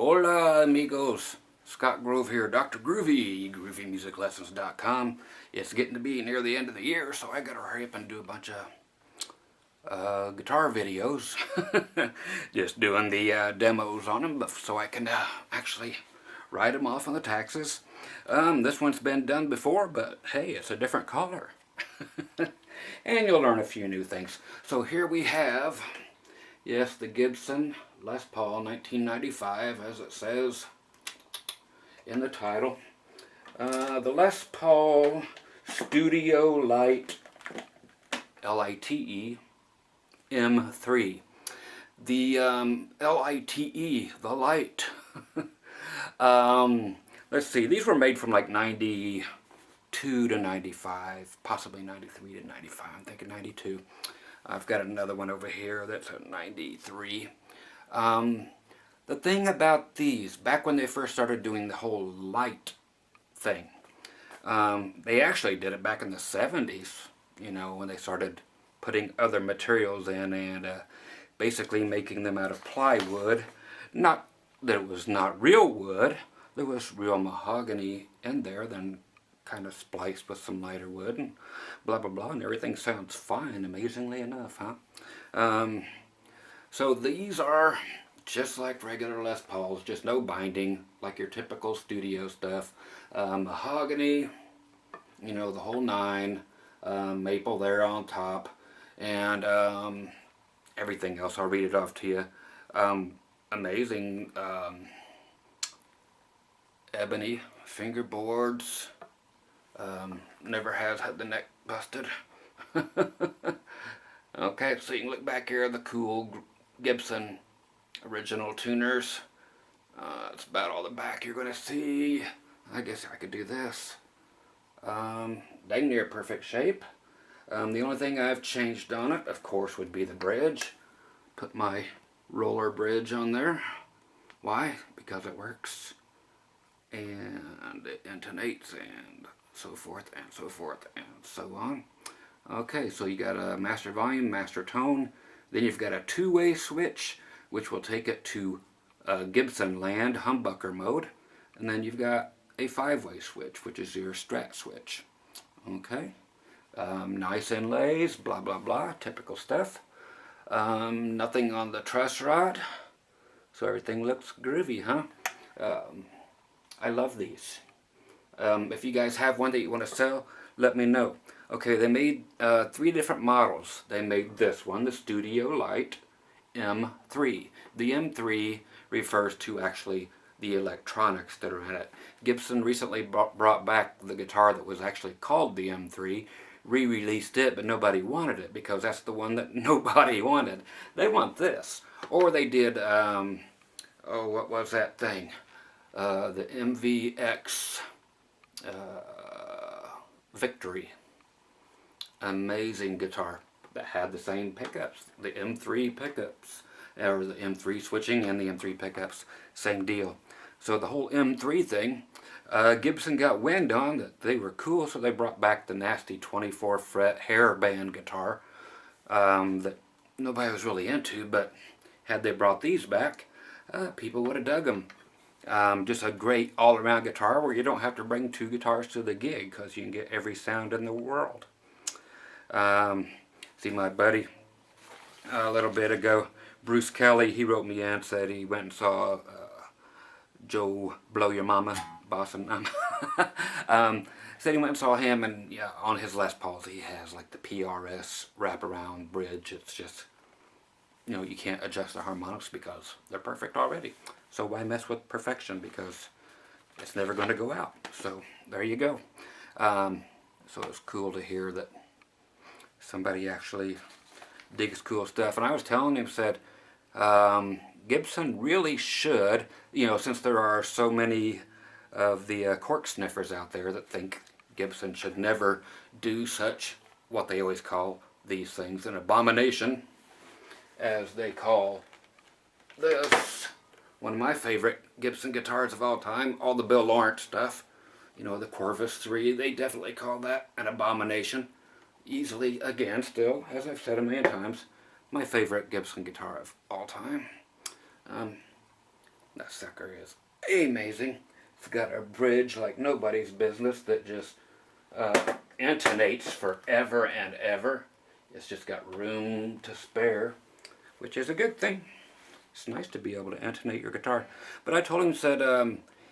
Hola amigos, Scott Grove here, Dr. Groovy, GroovyMusicLessons.com. It's getting to be near the end of the year, so I gotta hurry up and do a bunch of guitar videos. Just doing the demos on them so I can actually write them off on the taxes. This one's been done before, but hey, it's a different color. And you'll learn a few new things. So here we have, yes, the Gibson Les Paul 1995, as it says in the title. The Les Paul Studio Lite, Lite, M3. The Lite, the Lite. Let's see, these were made from like 92 to 95, possibly 93 to 95, I'm thinking 92. I've got another one over here that's a 93. The thing about these, back when they first started doing the whole light thing, they actually did it back in the 70s, you know, when they started putting other materials in and basically making them out of plywood. Not that it was not real wood, there was real mahogany in there, then kind of spliced with some lighter wood and blah blah blah, and everything sounds fine, amazingly enough, huh? So these are just like regular Les Pauls, just no binding, like your typical studio stuff. Mahogany, you know, the whole nine, maple there on top, and everything else, I'll read it off to you. Amazing ebony fingerboards. Never has had the neck busted. Okay, so you can look back here, the cool Gibson original tuners. That's about all the back you're going to see. I guess I could do this. Dang near perfect shape. The only thing I've changed on it, of course, would be the bridge. Put my roller bridge on there. Why? Because it works. And it intonates and so forth and so forth and so on. Okay, so you got a master volume, master tone, then you've got a two-way switch which will take it to Gibson land, humbucker mode, and then you've got a five-way switch which is your strat switch. Okay, nice inlays, blah blah blah, typical stuff. Nothing on the truss rod, so everything looks groovy, huh? I love these. If you guys have one that you want to sell, let me know. Okay, they made 3 different models. They made this one, the Studio Lite M3. The M3 refers to actually the electronics that are in it. Gibson recently brought back the guitar that was actually called the M3, re-released it, but nobody wanted it because that's the one that nobody wanted. They want this. Or they did, oh, what was that thing? The MVX Victory. Amazing guitar that had the same pickups, the M3 pickups, or the M3 switching and the M3 pickups, same deal. So the whole M3 thing, Gibson got wind on that they were cool, so they brought back the nasty 24 fret hairband guitar that nobody was really into, but had they brought these back, people would have dug them. Just a great all-around guitar where you don't have to bring 2 guitars to the gig because you can get every sound in the world. See my buddy a little bit ago, Bruce Kelly, he wrote me in and said he went and saw Joe Blow Your Mama, Boston. Said he went and saw him, and yeah, on his Les Pauls he has like the PRS wraparound bridge. It's just, you know, you can't adjust the harmonics because they're perfect already. So why mess with perfection, because it's never going to go out. So there you go. So it's cool to hear that somebody actually digs cool stuff. And I was telling him, said, Gibson really should, you know, since there are so many of the cork sniffers out there that think Gibson should never do such, what they always call these things, an abomination, as they call this. One of my favorite Gibson guitars of all time, all the Bill Lawrence stuff, you know, the Corvus 3, they definitely call that an abomination. Easily, again, still, as I've said a million times, my favorite Gibson guitar of all time. That sucker is amazing. It's got a bridge like nobody's business that just intonates forever and ever. It's just got room to spare, which is a good thing. It's nice to be able to intonate your guitar. But I told him, said,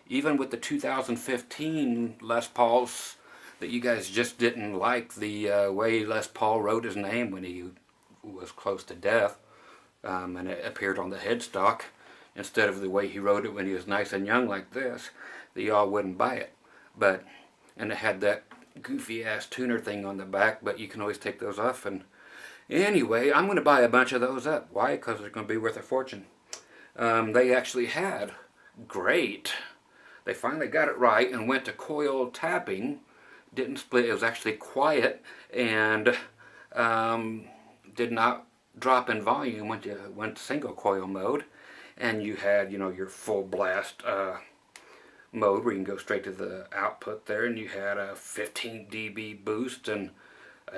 even with the 2015 Les Pauls, that you guys just didn't like the way Les Paul wrote his name when he was close to death, and it appeared on the headstock, instead of the way he wrote it when he was nice and young like this, that y'all wouldn't buy it. But, and it had that goofy ass tuner thing on the back, but you can always take those off. And anyway, I'm going to buy a bunch of those up. Why? Because they're going to be worth a fortune. They actually had great. They finally got it right and went to coil tapping. Didn't split. It was actually quiet and did not drop in volume. Went to single coil mode, and you had, you know, your full blast mode where you can go straight to the output there, and you had a 15 dB boost, and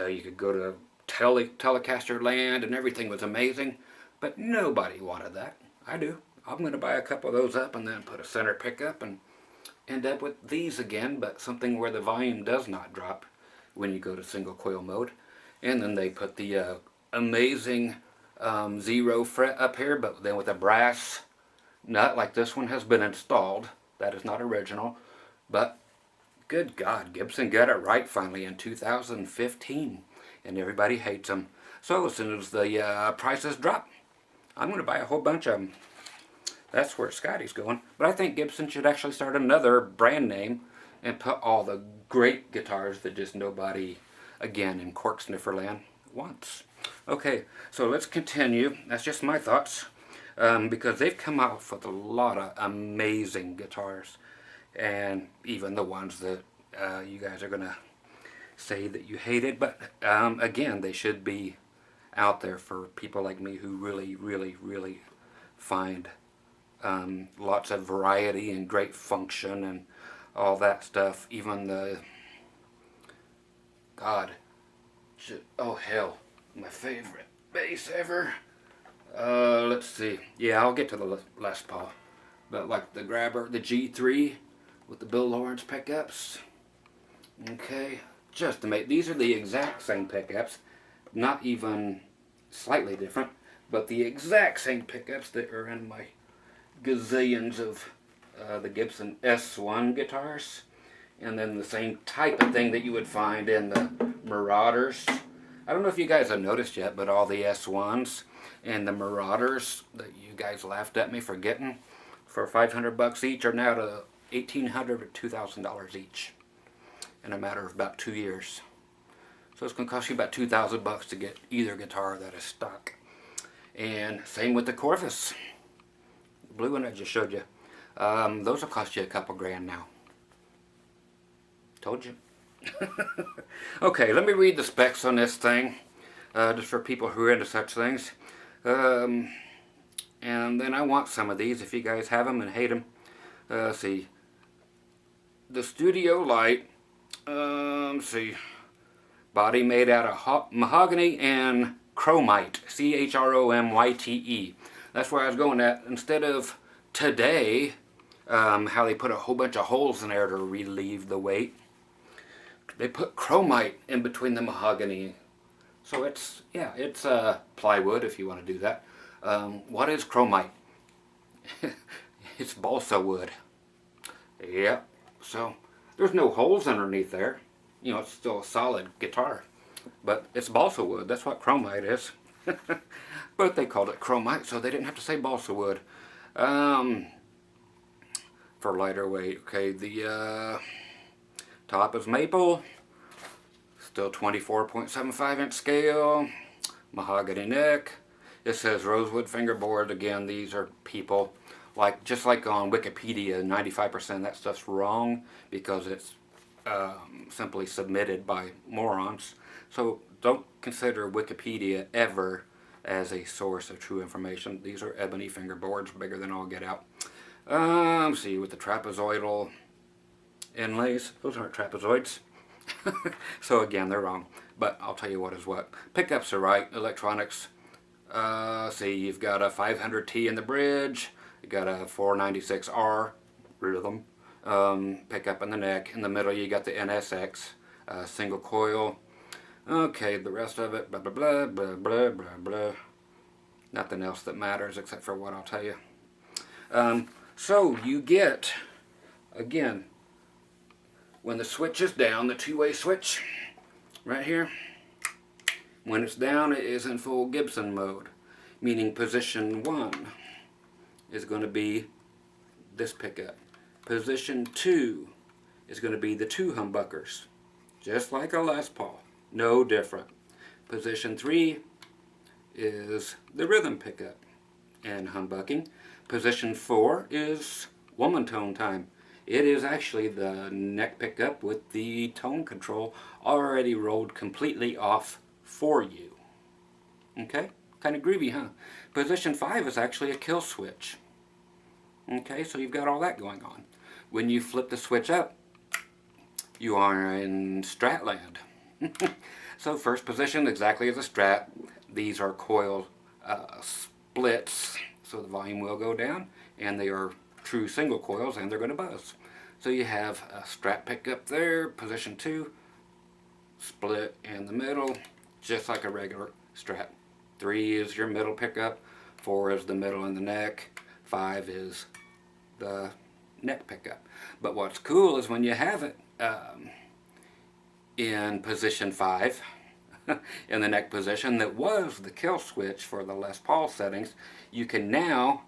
you could go to Telecaster land, and everything was amazing. But nobody wanted that. I do. I'm going to buy a couple of those up and then put a center pickup and end up with these again, but something where the volume does not drop when you go to single coil mode. And then they put the amazing 0 fret up here, but then with a brass nut like this one has been installed. That is not original, but good God, Gibson got it right finally in 2015, and everybody hates them. So as soon as the prices drop, I'm going to buy a whole bunch of them. That's where Scotty's going. But I think Gibson should actually start another brand name and put all the great guitars that just nobody, again, in cork sniffer land wants. Okay, so let's continue. That's just my thoughts. Because they've come out with a lot of amazing guitars. And even the ones that you guys are going to say that you hated. But again, they should be out there for people like me who really, really, really find lots of variety and great function and all that stuff. Even the, God, oh hell, my favorite bass ever. Let's see. Yeah, I'll get to the Les Paul. But like the Grabber, the G3 with the Bill Lawrence pickups. Okay, just to make, these are the exact same pickups, not even slightly different, but the exact same pickups that are in my gazillions of the Gibson S1 guitars, and then the same type of thing that you would find in the Marauders. I don't know if you guys have noticed yet, but all the S1s and the Marauders that you guys laughed at me for getting for $500 each are now to $1,800 to $2,000 each in a matter of about 2 years. So it's going to cost you about $2,000 to get either guitar that is stock. And same with the Corvus. The blue one I just showed you. Those will cost you a couple grand now. Told you. Okay, let me read the specs on this thing, just for people who are into such things. And then I want some of these if you guys have them and hate them. Let's see. The Studio Lite, let's see. Body made out of mahogany and chromite. CHROMYTE. That's where I was going at. Instead of today, how they put a whole bunch of holes in there to relieve the weight, they put chromite in between the mahogany. So it's, yeah, it's plywood if you want to do that. What is chromite? It's balsa wood. Yep. So there's no holes underneath there. You know, it's still a solid guitar. But it's balsa wood. That's what chromite is. But they called it chromite, so they didn't have to say balsa wood. For lighter weight. Okay, the top is maple. Still 24.75 inch scale. Mahogany neck. It says rosewood fingerboard. Again, these are people, like just like on Wikipedia, 95% of that stuff's wrong because it's simply submitted by morons. So don't consider Wikipedia ever as a source of true information. These are ebony fingerboards, bigger than all get out. Let's see, with the trapezoidal inlays. Those aren't trapezoids. So again, they're wrong. But I'll tell you what is what. Pickups are right. Electronics. See, you've got a 500T in the bridge, You got a 496R rhythm pickup in the neck. In the middle you got the NSX single coil. Okay, the rest of it, blah blah blah blah blah blah blah. Nothing else that matters except for what I'll tell you. So you get, again, when the switch is down, the two-way switch right here, when it's down it is in full Gibson mode, meaning position 1 is going to be this pickup. Position 2 is going to be the 2 humbuckers, just like a Les Paul, no different. Position 3 is the rhythm pickup and humbucking. Position 4 is woman tone time. It is actually the neck pickup with the tone control already rolled completely off for you. Okay? Kind of groovy, huh? Position 5 is actually a kill switch. Okay, so you've got all that going on. When you flip the switch up, you are in Strat land. So first position, exactly as a Strat. These are coil splits, so the volume will go down, and they are true single coils, and they're going to buzz. So you have a Strat pickup there, position 2, split in the middle, just like a regular Strat. 3 is your middle pickup, 4 is the middle and the neck, 5 is the neck pickup. But what's cool is when you have it in position 5, in the neck position, that was the kill switch for the Les Paul settings, you can now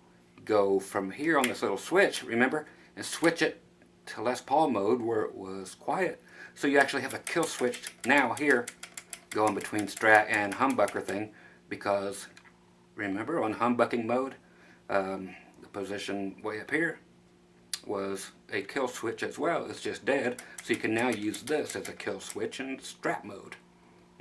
go from here on this little switch, remember, and switch it to Les Paul mode where it was quiet. So you actually have a kill switch now here going between Strat and humbucker thing, because remember on humbucking mode, the position way up here was a kill switch as well. It's just dead, so you can now use this as a kill switch in Strat mode.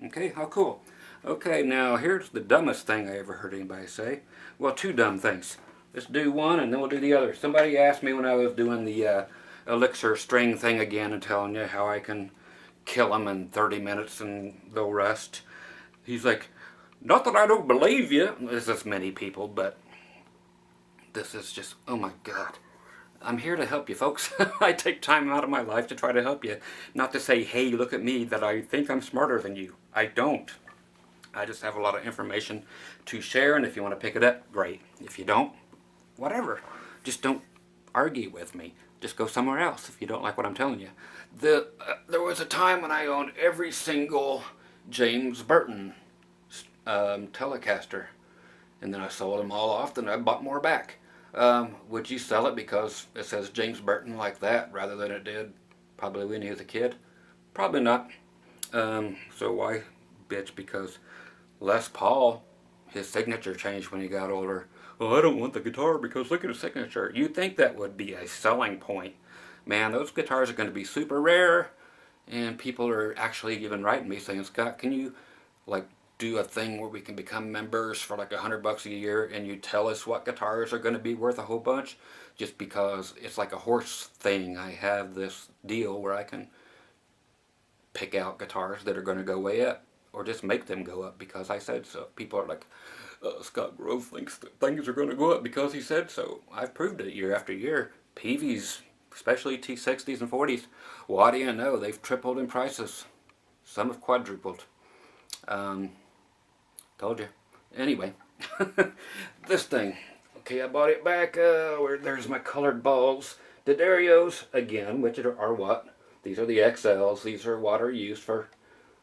Okay, how cool. Okay, now here's the dumbest thing I ever heard anybody say. Well, 2 dumb things. Let's do one and then we'll do the other. Somebody asked me when I was doing the elixir string thing again and telling you how I can kill them in 30 minutes and they'll rust. He's like, not that I don't believe you. There's this many people, but this is just, oh my God. I'm here to help you, folks. I take time out of my life to try to help you. Not to say, hey, look at me, that I think I'm smarter than you. I don't. I just have a lot of information to share, and if you want to pick it up, great. If you don't, whatever. Just don't argue with me. Just go somewhere else if you don't like what I'm telling you. There was a time when I owned every single James Burton Telecaster, and then I sold them all off, and I bought more back. Would you sell it because it says James Burton like that rather than it did probably when he was a kid? Probably not. So why bitch because Les Paul, his signature changed when he got older. Well, I don't want the guitar because look at his signature. You'd think that would be a selling point. Man, those guitars are going to be super rare, and people are actually even writing me saying, Scott, can you like do a thing where we can become members for like $100 a year and you tell us what guitars are going to be worth a whole bunch? Just because it's like a horse thing. I have this deal where I can pick out guitars that are going to go way up, or just make them go up because I said so. People are like, Scott Grove thinks that things are going to go up because he said so. I've proved it year after year. PVs, especially T60s and 40s, what do you know? They've tripled in prices. Some have quadrupled. Told you. Anyway, this thing. Okay, I bought it back. There's my colored balls. D'Addarios, again, which are what? These are the XLs. These are what are used for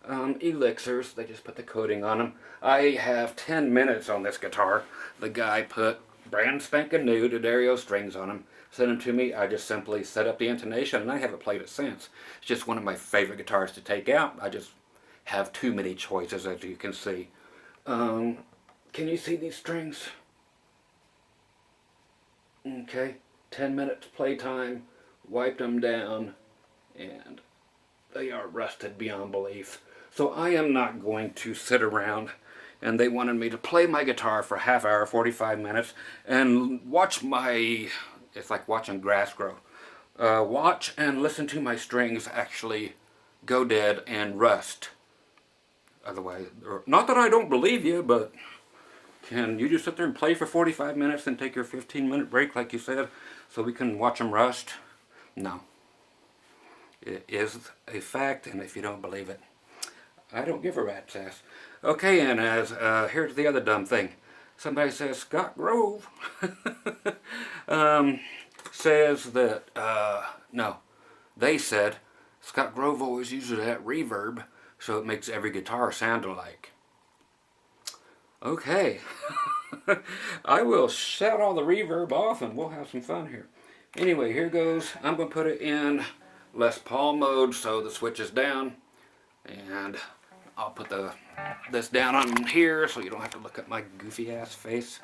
elixirs. They just put the coating on them. I have 10 minutes on this guitar. The guy put brand spanking new D'Addario strings on them. Sent them to me. I just simply set up the intonation, and I haven't played it since. It's just one of my favorite guitars to take out. I just have too many choices, as you can see. Can you see these strings? Okay, 10 minutes playtime, wiped them down, and they are rusted beyond belief. So I am not going to sit around, and they wanted me to play my guitar for half hour, 45 minutes, and watch my, it's like watching grass grow. Watch and listen to my strings actually go dead and rust. Otherwise, not that I don't believe you, but Can you just sit there and play for 45 minutes and take your 15-minute break like you said so we can watch them rust? No. It is a fact, and if you don't believe it, I don't give a rat's ass. Okay, and as here's the other dumb thing. Somebody says Scott Grove says that, no, they said Scott Grove always uses that reverb so it makes every guitar sound alike. Okay, I will shut all the reverb off and we'll have some fun here. Anyway, here goes. I'm going to put it in Les Paul mode so the switch is down, and I'll put this down on here so you don't have to look at my goofy ass face.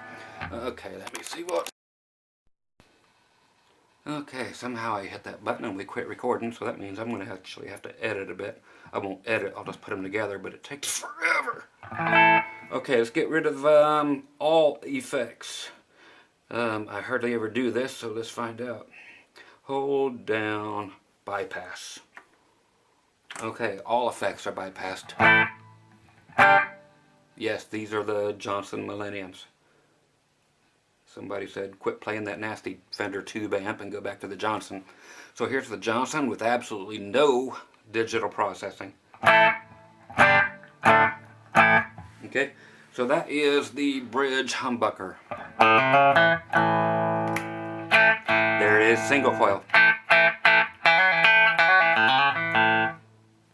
Okay, let me see what. Okay, somehow I hit that button and we quit recording, so that means I'm going to actually have to edit a bit. I won't edit, I'll just put them together, but it takes forever. Okay, let's get rid of all effects. I hardly ever do this, so let's find out. Hold down bypass. Okay, all effects are bypassed. Yes, these are the Johnson Millenniums. Somebody said, quit playing that nasty Fender tube amp and go back to the Johnson. So here's the Johnson with absolutely no digital processing. Okay, so that is the bridge humbucker. There it is, single coil.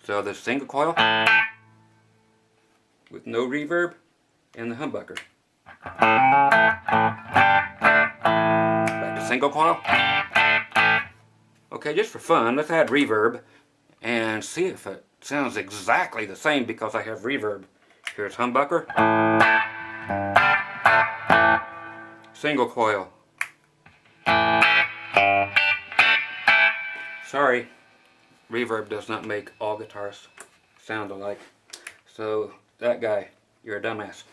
So the single coil with no reverb and the humbucker. Back to single coil. Okay, just for fun, let's add reverb and see if it sounds exactly the same because I have reverb. Here's humbucker. Single coil. Sorry, reverb does not make all guitars sound alike. So that guy, you're a dumbass.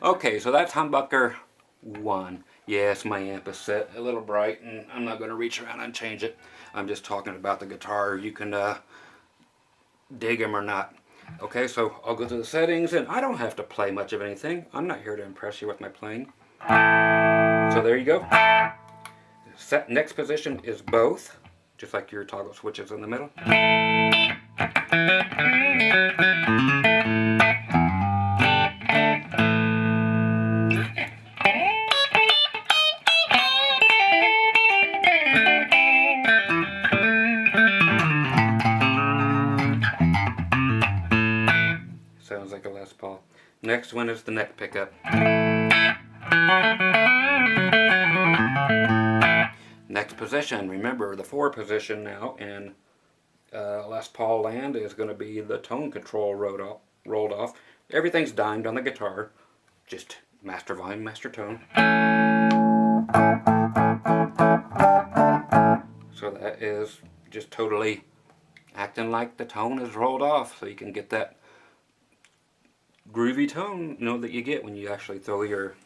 Okay, so that's humbucker 1. Yes, my amp is set a little bright and I'm not going to reach around and change it. I'm just talking about the guitar. You can dig them or not. Okay, so I'll go to the settings, and I don't have to play much of anything. I'm not here to impress you with my playing. So there you go. Set next position is both, just like your toggle switches in the middle. Sounds like a Les Paul. Next one is the neck pickup. Next position, remember the 4 position now in Les Paul land is going to be the tone control rolled off. Everything's dimed on the guitar, just master volume, master tone. So that is just totally acting like the tone is rolled off, so you can get that groovy tone, you know, that you get when you actually throw your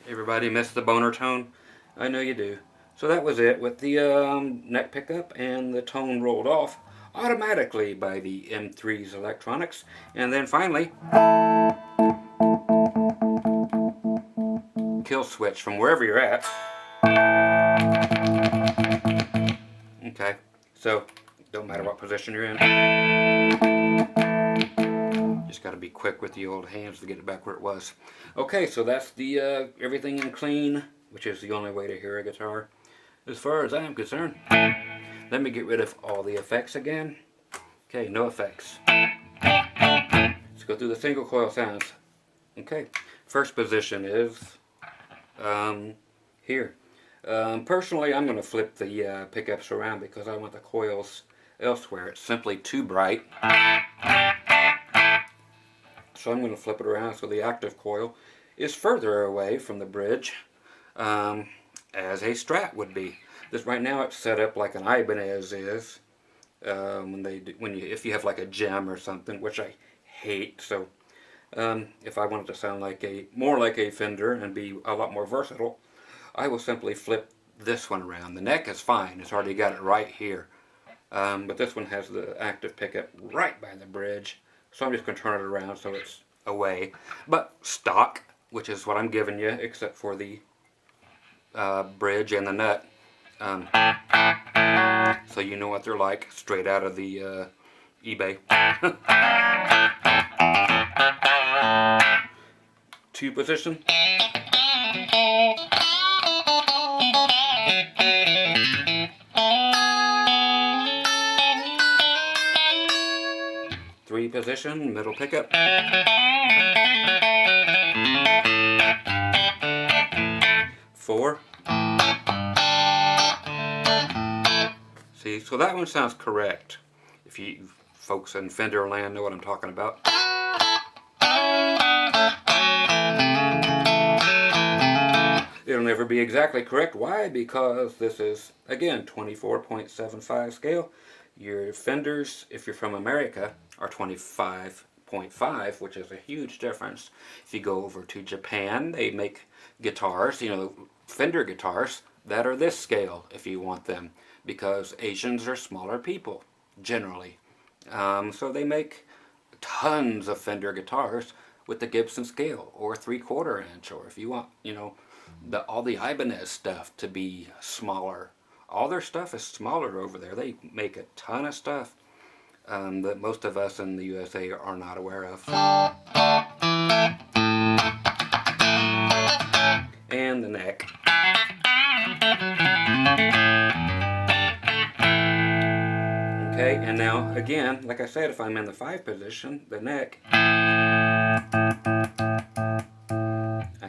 Everybody missed the boner tone? I know you do. So that was it with the neck pickup and the tone rolled off automatically by the M3's electronics. And then finally, kill switch from wherever you're at. Okay, so don't matter what position you're in. Just got to be quick with the old hands to get it back where it was. Okay, so that's the everything in clean, which is the only way to hear a guitar, as far as I'm concerned. Let me get rid of all the effects again. Okay, no effects. Let's go through the single coil sounds. Okay, first position is here. Personally, I'm going to flip the pickups around because I want the coils elsewhere. It's simply too bright. So I'm going to flip it around so the active coil is further away from the bridge. as a Strat would be. This right now it's set up like an Ibanez is. If you have like a gem or something, which I hate. So if I want it to sound like more like a Fender and be a lot more versatile, I will simply flip this one around. The neck is fine; it's already got it right here. But this one has the active pickup right by the bridge, so I'm just going to turn it around so it's away. But stock, which is what I'm giving you, except for the bridge and the nut. So you know what they're like, straight out of the eBay. 2-position. 3-position, middle pickup. 4. See, so that one sounds correct. If you folks in Fender land know what I'm talking about. It'll never be exactly correct. Why? Because this is, again, 24.75 scale. Your Fenders, if you're from America, are 25.5, which is a huge difference. If you go over to Japan, they make guitars, Fender guitars, that are this scale if you want them. Because Asians are smaller people, generally. So they make tons of Fender guitars with the Gibson scale, or 3/4 inch, or if you want, all the Ibanez stuff to be smaller. All their stuff is smaller over there. They make a ton of stuff that most of us in the USA are not aware of. And the neck. Okay, and now again, like I said, if I'm in the 5 position, the neck, I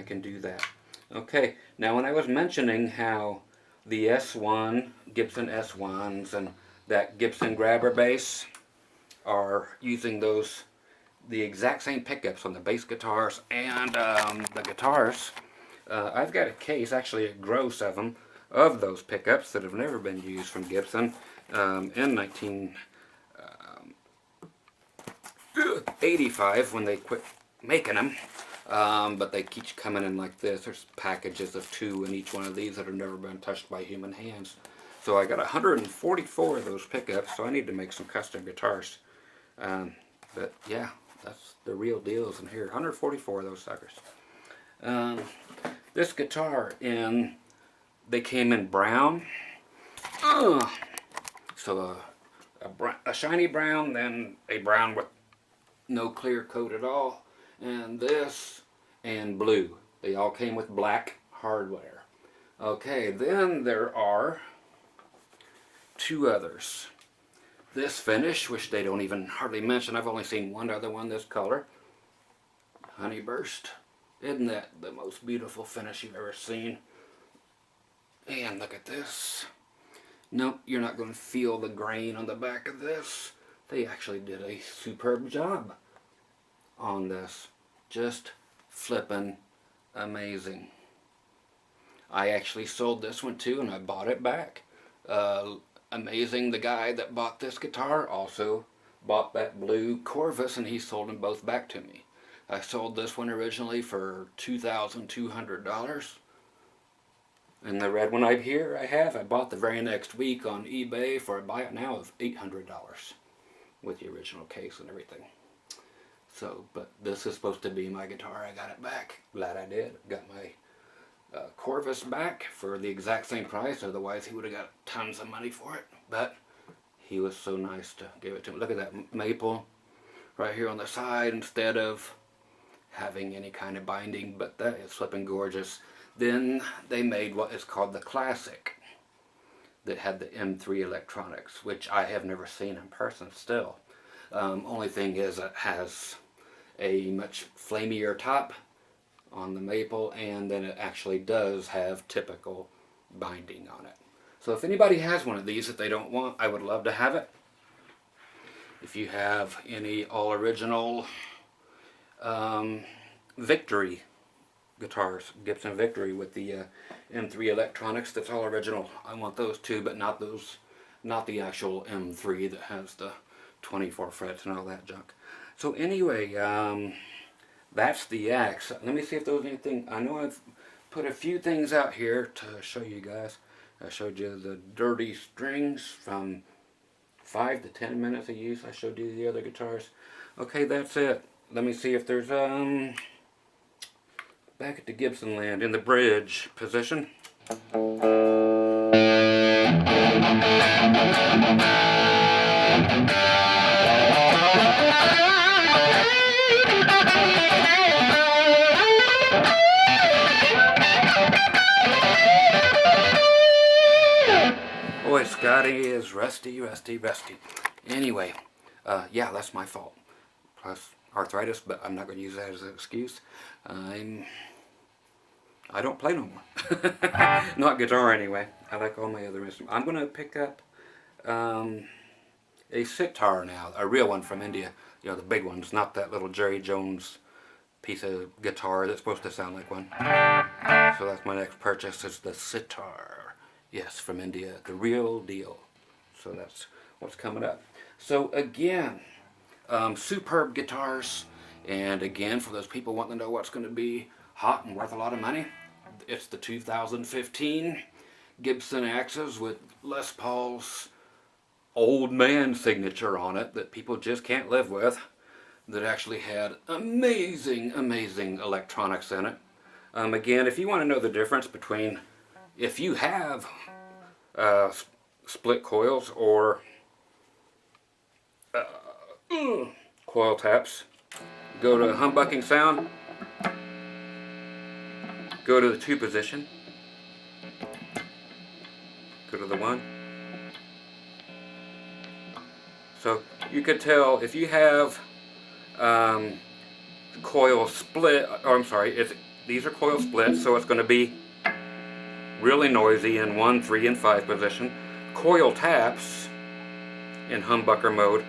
can do that. Okay, now when I was mentioning how the S1, Gibson S1s, and that Gibson grabber bass are using the exact same pickups on the bass guitars and the guitars, I've got a case, actually a gross of those pickups that have never been used from Gibson in 1985 when they quit making them. But they keep coming in like this. There's packages of 2 in each one of these that have never been touched by human hands. So I got 144 of those pickups, so I need to make some custom guitars. But yeah, that's the real deals in here. 144 of those suckers. This guitar, they came in brown. So a shiny brown, then a brown with no clear coat at all. And this, and blue. They all came with black hardware. Okay, then there are 2 others. This finish, which they don't even hardly mention. I've only seen one other one this color. Honeyburst. Isn't that the most beautiful finish you've ever seen? And look at this. Nope, you're not going to feel the grain on the back of this. They actually did a superb job on this. Just flippin' amazing. I actually sold this one too, and I bought it back. Amazing, the guy that bought this guitar also bought that blue Corvus, and he sold them both back to me. I sold this one originally for $2,200. And the red one I bought the very next week on eBay for a buy it now of $800 with the original case and everything. So, but this is supposed to be my guitar. I got it back. Glad I did. Got my Corvus back for the exact same price. Otherwise, he would have got tons of money for it. But he was so nice to give it to me. Look at that maple right here on the side instead of having any kind of binding. But that is flipping gorgeous. Then they made what is called the Classic that had the M3 electronics, which I have never seen in person still. Only thing is it has a much flamier top on the maple, and then it actually does have typical binding on it. So if anybody has one of these that they don't want, I would love to have it. If you have any all original Victory guitars, Gibson Victory with the M3 electronics. That's all original. I want those too, but not those, not the actual M3 that has the 24 frets and all that junk. So anyway, that's the axe. Let me see if there was anything. I know I've put a few things out here to show you guys. I showed you the dirty strings from 5 to 10 minutes of use. I showed you the other guitars. Okay, that's it. Let me see if there's back at the Gibson land in the bridge position. Boy, Scotty is rusty. Anyway, yeah, that's my fault. Plus arthritis, but I'm not going to use that as an excuse. I don't play no more. Not guitar anyway. I like all my other instruments. I'm going to pick up a sitar now, a real one from India. You know, the big ones, not that little Jerry Jones piece of guitar that's supposed to sound like one. So that's my next purchase, is the sitar. Yes, from India, the real deal. So that's what's coming up. So again, superb guitars. And again, for those people wanting to know what's going to be hot and worth a lot of money, it's the 2015 Gibson axes with Les Paul's old man signature on it that people just can't live with, that actually had amazing electronics in it. Again, if you want to know the difference between, if you have split coils or coil taps, go to humbucking sound, go to the 2 position, go to the 1. So you could tell if you have coil split, or I'm sorry, these are coil splits, so it's going to be really noisy in 1, 3, and 5 position. Coil taps in humbucker mode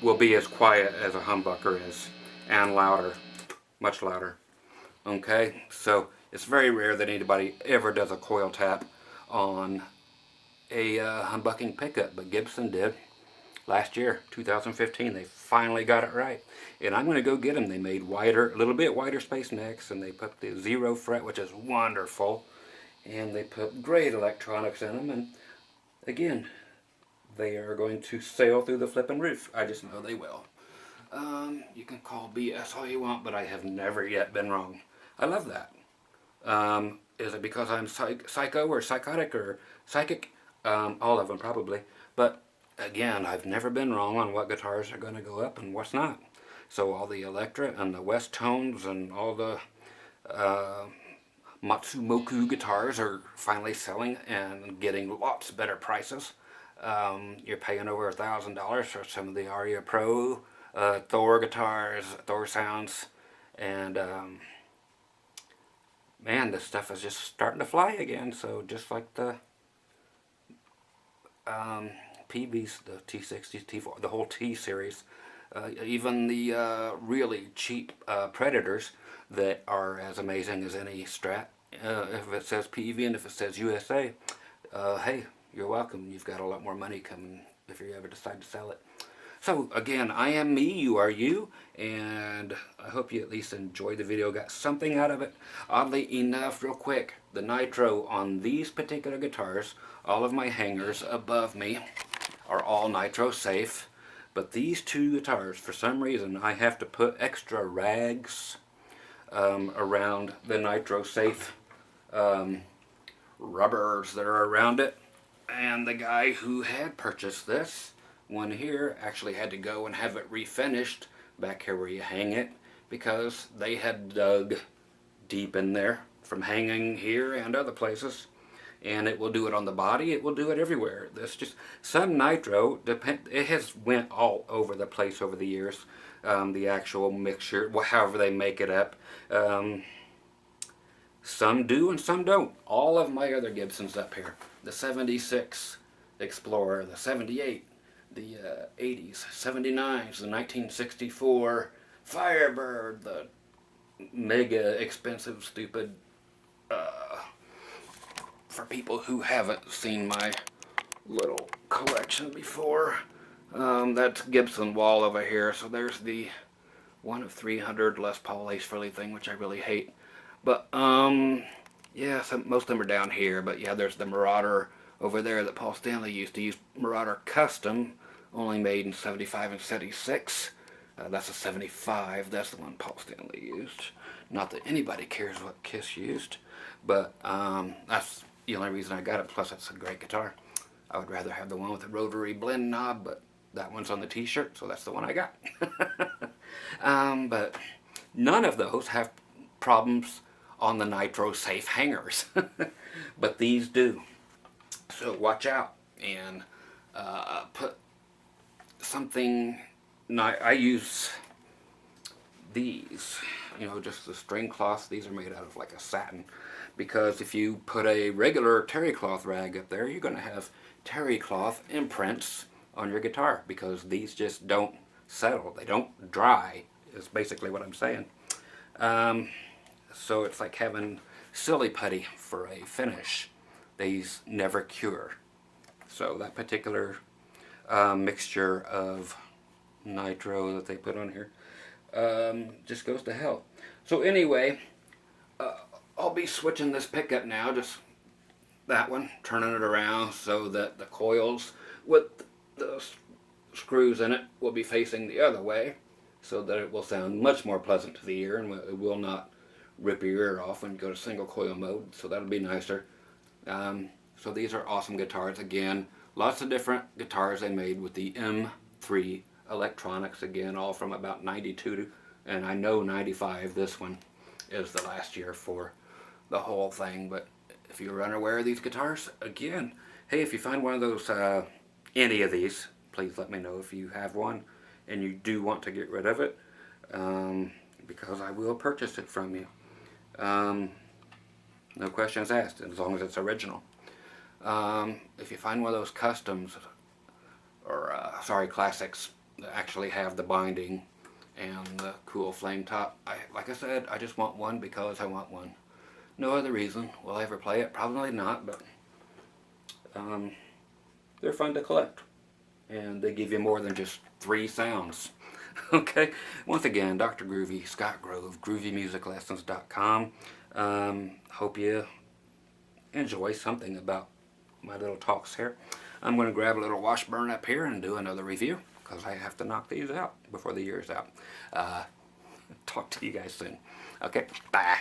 will be as quiet as a humbucker is, and louder, much louder. Okay, so it's very rare that anybody ever does a coil tap on a humbucking pickup, but Gibson did last year, 2015. They finally got it right, and I'm going to go get them. They made wider, a little bit wider space necks, and they put the 0 fret, which is wonderful, and they put great electronics in them, and again, they are going to sail through the flipping roof. I just know they will. You can call BS all you want, but I have never yet been wrong. I love that. Is it because I'm psycho or psychotic or psychic? All of them probably. But again, I've never been wrong on what guitars are going to go up and what's not. So all the Electra and the West Tones and all the Matsumoku guitars are finally selling and getting lots better prices. You're paying over $1,000 for some of the Aria Pro, Thor guitars, Thor sounds, and man, this stuff is just starting to fly again. So just like the PVs, the T60s, T4, the whole T series, even the really cheap Predators that are as amazing as any Strat. If it says PV and if it says USA, hey, you're welcome. You've got a lot more money coming if you ever decide to sell it. So again, I am me, you are you, and I hope you at least enjoyed the video, got something out of it. Oddly enough, real quick, the nitro on these particular guitars, all of my hangers above me are all nitro safe, but these 2 guitars, for some reason, I have to put extra rags around the nitro safe rubbers that are around it. And the guy who had purchased this one here actually had to go and have it refinished back here where you hang it, because they had dug deep in there from hanging here and other places. And it will do it on the body, it will do it everywhere. There's just some nitro, it has went all over the place over the years. The actual mixture, however they make it up. Some do and some don't. All of my other Gibsons up here, the 76 Explorer, the 78, the 80s, 79s, the 1964 Firebird, the mega expensive stupid for people who haven't seen my little collection before, that's Gibson wall over here. So there's the one of 300 Les Paul Ace Frehley thing, which I really hate. But yeah, most of them are down here. But yeah, there's the Marauder over there that Paul Stanley used to use. Marauder Custom, only made in 75 and 76. That's a 75. That's the one Paul Stanley used. Not that anybody cares what Kiss used, but that's the only reason I got it. Plus, it's a great guitar. I would rather have the one with the rotary blend knob, but that one's on the t-shirt, so that's the one I got. But none of those have problems on the Nitro safe hangers, but these do. So watch out and put something. I use these, you know, just the string cloths. These are made out of like a satin, because if you put a regular terry cloth rag up there, you're going to have terry cloth imprints on your guitar, because these just don't settle. They don't dry, is basically what I'm saying. So it's like having silly putty for a finish. These never cure. So that particular mixture of nitro that they put on here just goes to hell. So anyway, I'll be switching this pickup now, just that one, turning it around so that the coils with the screws in it will be facing the other way, so that it will sound much more pleasant to the ear, and it will not rip your ear off when you go to single coil mode, so that'll be nicer. So these are awesome guitars. Again, lots of different guitars they made with the M3 electronics, again, all from about 92 and I know 95. This one is the last year for the whole thing. But if you're unaware of these guitars, again, hey, if you find one of those, any of these, please let me know if you have one and you do want to get rid of it, because I will purchase it from you. No questions asked, as long as it's original. If you find one of those customs, or classics, that actually have the binding and the cool flame top, like I said, I just want one because I want one. No other reason. Will I ever play it? Probably not, but they're fun to collect, and they give you more than just 3 sounds. Okay, once again, Dr. Groovy, Scott Grove, groovymusiclessons.com. Hope you enjoy something about my little talks here. I'm going to grab a little Washburn up here and do another review, because I have to knock these out before the year's out. Talk to you guys soon. Okay, bye.